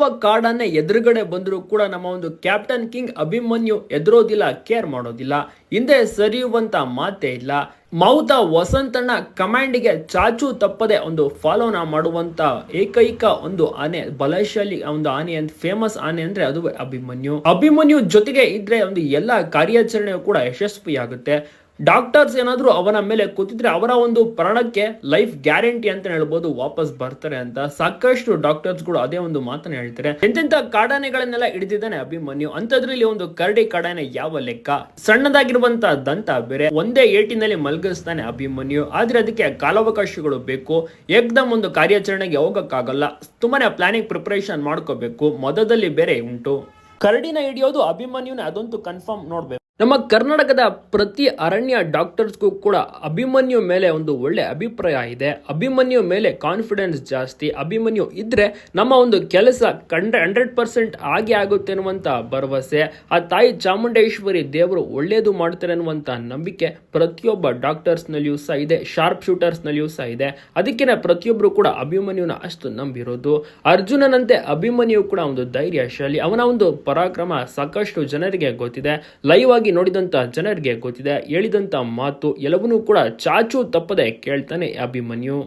ಯಾವ ಕಾಡನ್ನೇ ಎದುರುಗಡೆ ಬಂದರೂ ಕೂಡ ನಮ್ಮ ಒಂದು ಕ್ಯಾಪ್ಟನ್ ಕಿಂಗ್ ಅಭಿಮನ್ಯು ಎದುರೋದಿಲ್ಲ, ಕೇರ್ ಮಾಡೋದಿಲ್ಲ, ಹಿಂದೆ ಸರಿಯುವಂತ ಮಾತೇ ಇಲ್ಲ. ಮೌತ ವಸಂತಣ್ಣ ಕಮಾಂಡಿಗೆ ಚಾಚು ತಪ್ಪದೆ ಒಂದು ಫಾಲೋನ ಮಾಡುವಂತ ಏಕೈಕ ಒಂದು ಆನೆ, ಬಲಶಾಲಿ ಒಂದು ಆನೆ ಅಂತ ಫೇಮಸ್ ಆನೆ ಅಂದ್ರೆ ಅದು ಅಭಿಮನ್ಯು ಜೊತೆಗೆ ಇದ್ರೆ ಒಂದು ಎಲ್ಲಾ ಕಾರ್ಯಾಚರಣೆಯು ಕೂಡ ಯಶಸ್ವಿಯಾಗುತ್ತೆ. ಡಾಕ್ಟರ್ಸ್ ಏನಾದ್ರು ಅವನ ಮೇಲೆ ಕೂತಿದ್ರೆ ಅವರ ಒಂದು ಪ್ರಾಣಕ್ಕೆ ಲೈಫ್ ಗ್ಯಾರಂಟಿ ಅಂತ ಹೇಳ್ಬೋದು, ವಾಪಸ್ ಬರ್ತಾರೆ ಅಂತ ಸಾಕಷ್ಟು ಡಾಕ್ಟರ್ಸ್ ಗಳು ಅದೇ ಒಂದು ಮಾತನ್ನ ಹೇಳ್ತಾರೆ. ಎಂತೆಂತ ಕಾಡಾನೆಗಳನ್ನೆಲ್ಲ ಹಿಡಿದಿದ್ದಾನೆ ಅಭಿಮನ್ಯು, ಅಂತದ್ರಲ್ಲಿ ಒಂದು ಕರಡಿ ಕಾಡಾನೆ ಯಾವ ಲೆಕ್ಕ, ಸಣ್ಣದಾಗಿರುವಂತ ದಂತ ಬೇರೆ, ಒಂದೇ ಏಟಿನಲ್ಲಿ ಮಲಗಿಸ್ತಾನೆ ಅಭಿಮನ್ಯು. ಆದ್ರೆ ಅದಕ್ಕೆ ಕಾಲಾವಕಾಶಗಳು ಬೇಕು, ಏಕ್ದಮ್ ಒಂದು ಕಾರ್ಯಾಚರಣೆಗೆ ಹೋಗಕ್ಕಾಗಲ್ಲ, ತುಂಬಾನೇ ಪ್ಲಾನಿಂಗ್ ಪ್ರಿಪರೇಷನ್ ಮಾಡ್ಕೋಬೇಕು, ಮೊದಲದಲ್ಲಿ ಬೇರೆ ಉಂಟು. ಕರಡಿನ ಹಿಡಿಯೋದು ಅಭಿಮನ್ಯುನ, ಅದಂತೂ ಕನ್ಫರ್ಮ್ ನೋಡ್ಬೇಕು. ನಮ್ಮ ಕರ್ನಾಟಕದ ಪ್ರತಿ ಅರಣ್ಯ ಡಾಕ್ಟರ್ಸ್ಗೂ ಕೂಡ ಅಭಿಮನ್ಯು ಮೇಲೆ ಒಂದು ಒಳ್ಳೆ ಅಭಿಪ್ರಾಯ ಇದೆ. ಅಭಿಮನ್ಯು ಮೇಲೆ ಕಾನ್ಫಿಡೆನ್ಸ್ ಜಾಸ್ತಿ. ಅಭಿಮನ್ಯು ಇದ್ರೆ ನಮ್ಮ ಒಂದು ಕೆಲಸ 100% ಆಗೇ ಆಗುತ್ತೆ ಅನ್ನುವಂತ ಭರವಸೆ, ಆ ತಾಯಿ ಚಾಮುಂಡೇಶ್ವರಿ ದೇವರು ಒಳ್ಳೇದು ಮಾಡ್ತಾರೆ ಅನ್ನುವಂತ ನಂಬಿಕೆ ಪ್ರತಿಯೊಬ್ಬ ಡಾಕ್ಟರ್ಸ್ ನಲ್ಲಿಯೂ ಸಹ ಇದೆ, ಶಾರ್ಪ್ ಶೂಟರ್ಸ್ ನಲ್ಲಿಯೂ ಸಹ ಇದೆ. ಅದಕ್ಕೆ ಪ್ರತಿಯೊಬ್ಬರು ಕೂಡ ಅಭಿಮನ್ಯುನ ಅಷ್ಟು ನಂಬಿರೋದು. ಅರ್ಜುನನಂತೆ ಅಭಿಮನ್ಯು ಕೂಡ ಒಂದು ಧೈರ್ಯಶಾಲಿ, ಅವನ ಒಂದು ಪರಾಕ್ರಮ ಸಾಕಷ್ಟು ಜನರಿಗೆ ಗೊತ್ತಿದೆ, ಲೈವ್ ಆಗಿ ನೋಡಿದಂತ ಜನರಿಗೆ ಗೊತ್ತಿದೆ, ಹೇಳಿದಂತ ಮಾತು ಎಲ್ಲವನ್ನೂ ಕೂಡ ಚಾಚು ತಪ್ಪದೆ ಕೇಳ್ತಾನೆ ಅಭಿಮನ್ಯು.